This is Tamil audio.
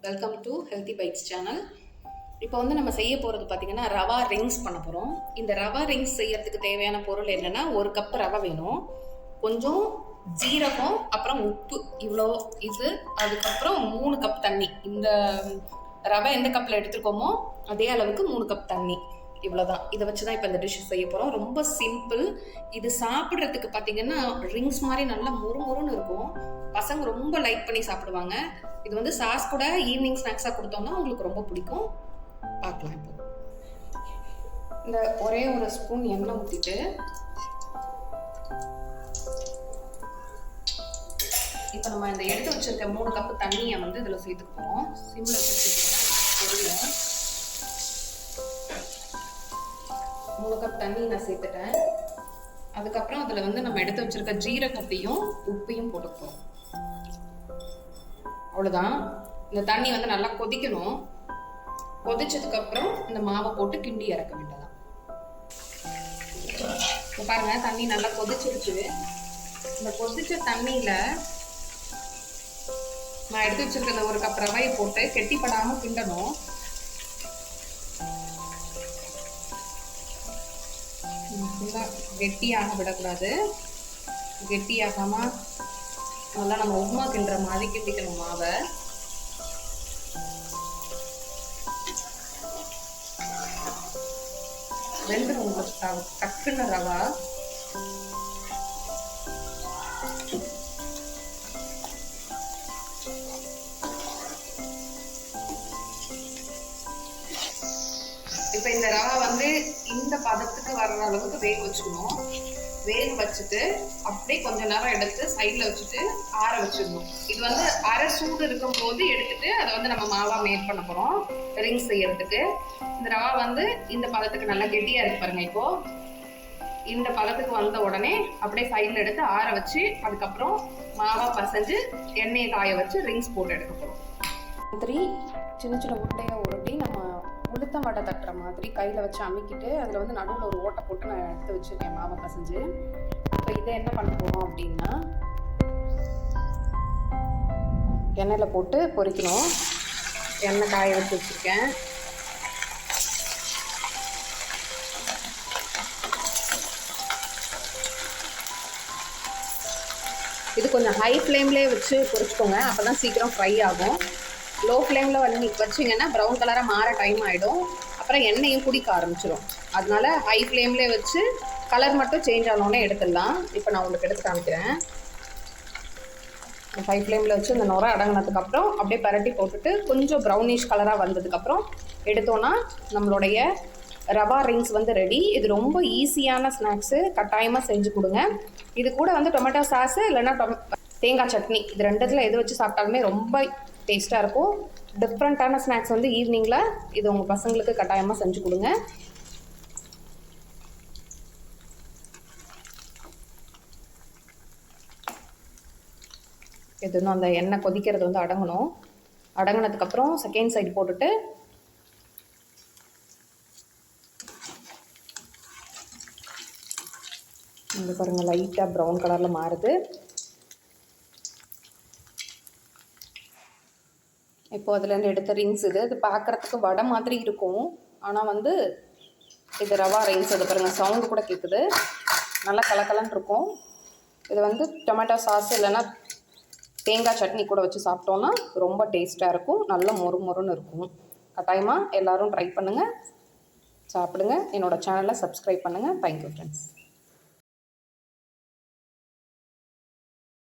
Welcome to healthy bites channel. இப்போ வந்து நம்ம செய்ய போகிறது பார்த்திங்கன்னா ரவா ரிங்ஸ் பண்ண போகிறோம். இந்த ரவா ரிங்ஸ் செய்யறதுக்கு தேவையான பொருள் என்னென்னா, 1 கப் ரவை வேணும், கொஞ்சம் ஜீரகம், அப்புறம் உப்பு, இவ்வளோ இது, அதுக்கப்புறம் 3 கப் தண்ணி. இந்த ரவை எந்த கப்பில் எடுத்துருக்கோமோ அதே அளவுக்கு 3 கப் தண்ணி, இவ்வளோதான். இதை வச்சு தான் இப்போ இந்த டிஷ் செய்ய போகிறோம். ரொம்ப சிம்பிள். இது சாப்பிட்றதுக்கு பார்த்தீங்கன்னா ரிங்ஸ் மாதிரி நல்லா முறுமுறுன்னு இருக்கும். பசங்க ரொம்ப லைக் பண்ணி சாப்பிடுவாங்க. இது வந்து சாஸ் கூட ஈவினிங் ஸ்நாக்ஸாக கொடுத்தோம்னா உங்களுக்கு ரொம்ப பிடிக்கும். பார்க்கலாம். இப்போ இந்த ஒரே ஒரு ஸ்பூன் எண்ணெய் ஊற்றிட்டு இப்போ நம்ம இந்த எடுத்து வச்சிருக்க 3 கப்பு தண்ணியை வந்து இதில் சேர்த்துக்க போகிறோம். சிம்மில் வச்சுருக்கோம். பொருள் 3 கப் தண்ணி நான் சேர்த்துட்டேன். அதுக்கப்புறம் அதில் வந்து நம்ம எடுத்து வச்சிருக்க ஜீரகத்தையும் உப்பையும் போட்டுக்கிறோம். அவ்வளோதான். இந்த தண்ணி வந்து நல்லா கொதிக்கணும். கொதிச்சதுக்கப்புறம் இந்த மாவை போட்டு கிண்டி இறக்க வேண்டியதான். இப்போ பாருங்க, தண்ணி நல்லா கொதிச்சிருச்சு. இந்த கொதிச்ச தண்ணியில் நான் எடுத்து வச்சிருக்க இந்த 1 கப் ரவையை போட்டு கெட்டிப்படாமல் கிண்டணும். கெட்டியாக விடக்கூடாது. கெட்டியாகாம நல்லா நம்ம உப்புமா கிண்டுற மாதிரி கிண்டிக்கணும் மாவை. வெந்துடும் உங்களுக்கு டக்குன்னு ரவா. இப்போ இந்த ரவா வந்து இந்த பதத்துக்கு வர்ற அளவுக்கு வேக வச்சுக்கணும். வேக வச்சுட்டு அப்படியே கொஞ்ச நேரம் எடுத்து சைடில் வச்சுட்டு ஆற வச்சிடணும். இது வந்து அரை சூடு இருக்கும் போது எடுத்துட்டு அதை வந்து நம்ம மாவா மேட் பண்ண போகிறோம் ரிங்ஸ் செய்யறதுக்கு. இந்த ரவா வந்து இந்த பதத்துக்கு நல்லா கெட்டியாக இருக்கு பாருங்க. இப்போ இந்த பதத்துக்கு வந்த உடனே அப்படியே சைடில் எடுத்து ஆற வச்சு அதுக்கப்புறம் மாவா பசைஞ்சு எண்ணெயை காய வச்சு ரிங்ஸ் போட்டு எடுக்க போகிறோம். சின்ன சின்ன உருண்டையை உருட்டி நம்ம உளுத்தம் வடை தட்டுற மாதிரி கையில் வச்சு அமுக்கிட்டு அதில் வந்து நடுவில் ஒரு ஓட்டை போட்டு நான் எடுத்து வச்சுருக்கேன் மாவை பசைஞ்சு. இப்போ இதை என்ன பண்ண போகிறோம் அப்படின்னா, எண்ணெயில் போட்டு பொரிக்கணும். எண்ணெய் காய வச்சு வச்சுருக்கேன். இது கொஞ்சம் ஹை ஃப்ளேம்லேயே வச்சு பொரிச்சுக்கோங்க, அப்போ தான் சீக்கிரம் ஃப்ரை ஆகும். லோ ஃப்ளேமில் வச்சிங்கன்னா ப்ரௌன் கலராக மாற டைம் ஆகிடும். அப்புறம் எண்ணெயும் குடிக்க ஆரம்பிச்சிடும். அதனால ஹை ஃப்ளேம்லேயே வச்சு கலர் மட்டும் சேஞ்ச் ஆனோடனே எடுத்துடலாம். இப்போ நான் உங்களுக்கு எடுத்து காமிக்கிறேன். ஹை ஃப்ளேமில் வச்சு இந்த நுரை அடங்கினதுக்கப்புறம் அப்படியே பரட்டி போட்டுட்டு கொஞ்சம் ப்ரௌனிஷ் கலராக வந்ததுக்கப்புறம் எடுத்தோன்னா நம்மளுடைய ரவா ரிங்ஸ் வந்து ரெடி. இது ரொம்ப ஈஸியான ஸ்நாக்ஸு, கட்டாயமாக செஞ்சு கொடுங்க. இது கூட வந்து டொமேட்டோ சாஸு இல்லைன்னா தேங்காய் சட்னி, இது ரெண்டுத்தில் எது வச்சு சாப்பிட்டாலுமே ரொம்ப டேஸ்ட்டாக இருக்கும். டிஃப்ரெண்ட்டான ஸ்நாக்ஸ் வந்து ஈவினிங்கில் இது உங்கள் பசங்களுக்கு கட்டாயமாக செஞ்சு கொடுங்க. இது இன்னும் அந்த எண்ணெய் கொதிக்கிறது வந்து அடங்கணும். அடங்கினதுக்கப்புறம் செகண்ட் சைடு போட்டுட்டு இங்கே பாருங்கள், லைட்டாக ப்ரௌன் கலரில் மாறுது. இப்போ அதுலேருந்து எடுத்த ரிங்ஸ் இது பார்க்குறதுக்கு வடை மாதிரி இருக்கும். ஆனால் வந்து இது ரவா ரிங்ஸ். அது பாருங்கள், சவுண்டு கூட கேட்குது. நல்லா கலக்கலன்னு இருக்கும். இது வந்து டொமேட்டோ சாஸ் இல்லைன்னா தேங்காய் சட்னி கூட வச்சு சாப்பிட்டோன்னா ரொம்ப டேஸ்ட்டாக இருக்கும். நல்லா மொறு மொறுன்னு இருக்கும். கட்டாயமாக எல்லோரும் ட்ரை பண்ணுங்கள், சாப்பிடுங்க. என்னோடய சேனலை சப்ஸ்கிரைப் பண்ணுங்கள். Thank you friends.